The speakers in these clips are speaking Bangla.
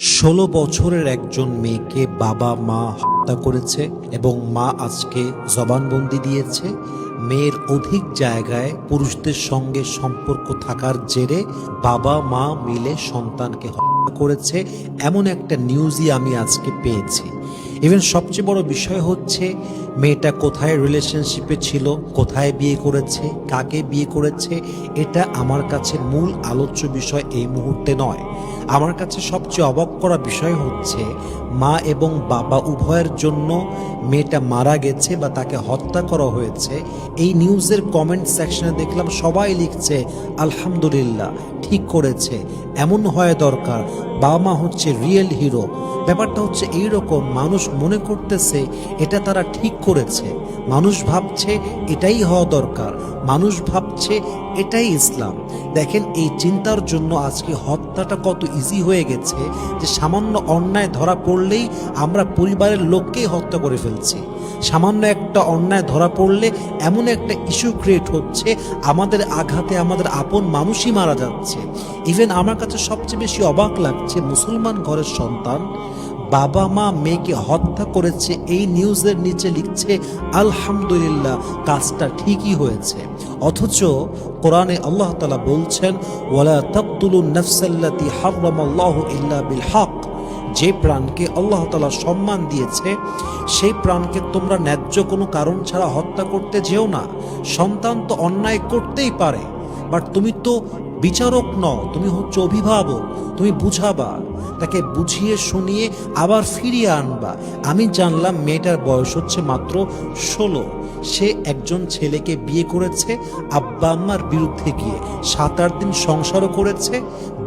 16 বছরের একজন মেয়েকে বাবা মা হত্যা করেছে এবং মা আজকে জবানবন্দি দিয়েছে। মেয়ের অধিক জায়গায় পুরুষদের সঙ্গে সম্পর্ক থাকার জেরে বাবা মা মিলে সন্তানকে হত্যা করেছে, এমন একটা নিউজই আমি আজকে পেয়েছি। ইভেন সবচেয়ে বড় বিষয় হচ্ছে মেয়েটা কোথায় রিলেশনশিপে ছিল, কোথায় বিয়ে করেছে, কাকে বিয়ে করেছে, এটা আমার কাছে মূল আলোচ্য বিষয় এই মুহূর্তে নয়। আমার কাছে সবচেয়ে অবাক করা বিষয় হচ্ছে মা এবং বাবা উভয়ের জন্য মেয়েটা মারা গেছে বা তাকে হত্যা করা হয়েছে। এই নিউজের কমেন্ট সেকশনে দেখলাম সবাই লিখছে আলহামদুলিল্লাহ, ঠিক করেছে, এমন হয় দরকার, বাবা মা হচ্ছে রিয়েল হিরো। ব্যাপারটা হচ্ছে এইরকম, মানুষ মনে করতেছে এটা তারা ঠিক করেছে, মানুষ ভাবছে এটাই হওয়া দরকার, মানুষ ভাবছে এটাই ইসলাম। দেখেন, এই চিন্তার জন্য আজকে হত্যাটা কত ইজি হয়ে গেছে যে সামান্য অন্যায় ধরা পড়লেই আমরা পরিবারের লোককেই হত্যা করে ফেলছি। সামান্য একটা অন্যায় ধরা পড়লে এমন একটা ইস্যু ক্রিয়েট হচ্ছে, আমাদের আঘাতে আমাদের আপন মানুষই মারা যাচ্ছে। ইভেন আমার কাছে সবচেয়ে বেশি অবাক লাগছে, মুসলমান ঘরের সন্তান বাবা মা মেয়েকে হত্যা করেছে, এই নিউজের নিচে লিখছে আলহামদুলিল্লাহ, কাজটা ঠিকই হয়েছে। অথচ কোরআনে আল্লাহ তাআলা বলছেন ওয়ালা তাকতুলুন নাফসাল্লাতী হারামাল্লাহু ইল্লা বিল হক, যে প্রাণকে আল্লাহ তাআলা সম্মান দিয়েছে সেই প্রাণকে তোমরা ন্যায্য কোনো কারণ ছাড়া হত্যা করতে যেও না। সন্তান তো অন্যায় করতেই পারে, বাট তুমি তো বিচারক নও, তুমি হচ্ছে অভিভাবক, তুমি বুঝাবা, তাকে বুঝিয়ে শুনিয়ে আবার ফিরিয়ে আনবা। আমি জানলাম মেয়েটার বয়স হচ্ছে মাত্র 16। সে একজন ছেলেকে বিয়ে করেছে আব্বা আম্মার বিরুদ্ধে গিয়ে, 7-8 দিন সংসারও করেছে,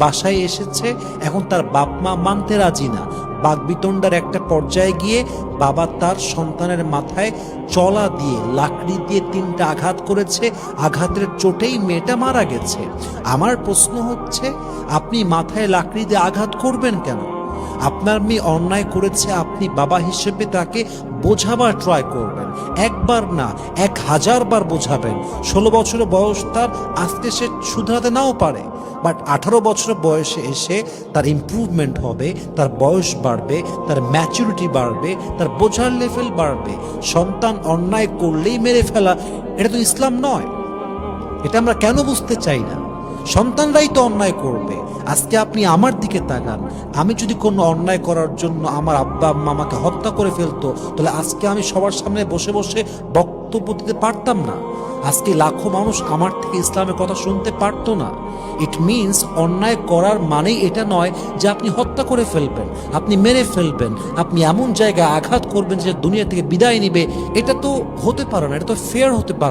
বাসায় এসেছে, এখন তার বাপ মা মানতে রাজি না। বাকবিতণ্ডার একটা পর্যায়ে গিয়ে বাবা তার সন্তানের মাথায় চলা দিয়ে লাকড়ি দিয়ে 3টা আঘাত করেছে, আঘাতের চোটেই মেয়েটা মারা গেছে। আমার প্রশ্ন হচ্ছে, আপনি মাথায় লাকড়ি দিয়ে আঘাত করবেন কেন? আপনার মেয়ে অন্যায় করেছে, আপনি বাবা হিসেবে তাকে বোঝাবার ট্রাই করবেন, একবার না 1000 বার বোঝাবেন। 16 বছরের বয়স তার, আজকে সে শুধরাতে নাও পারে, বাট 18 বছর বয়সে এসে তার ইমপ্রুভমেন্ট হবে, তার বয়স বাড়বে, তার ম্যাচুরিটি বাড়বে, তার বোঝার লেভেল বাড়বে। সন্তান অন্যায় করলেই মেরে ফেলা, এটা তো ইসলাম নয়। এটা আমরা কেন বুঝতে চাই না? সন্তানরাই তো অন্যায় করবে। আজকে আপনি আমার দিকে তাকান, আমি যদি কোনো অন্যায় করার জন্য আমার আব্বা আম্মা আমাকে হত্যা করে ফেলতো, তাহলে আজকে আমি সবার সামনে বসে বসে বক্তব্য দিতে পারতাম না, আজকে লাখো মানুষ আমার থেকে ইসলামের কথা শুনতে পারতো না। ইট মিনস অন্যায় করার মানেই এটা নয় যে আপনি হত্যা করে ফেলবেন, আপনি মেরে ফেলবেন, আপনি এমন জায়গায় আঘাত করবেন যে দুনিয়া থেকে বিদায় নিবে। এটা তো হতে পারে না, এটা তো ফেয়ার হতে পারে।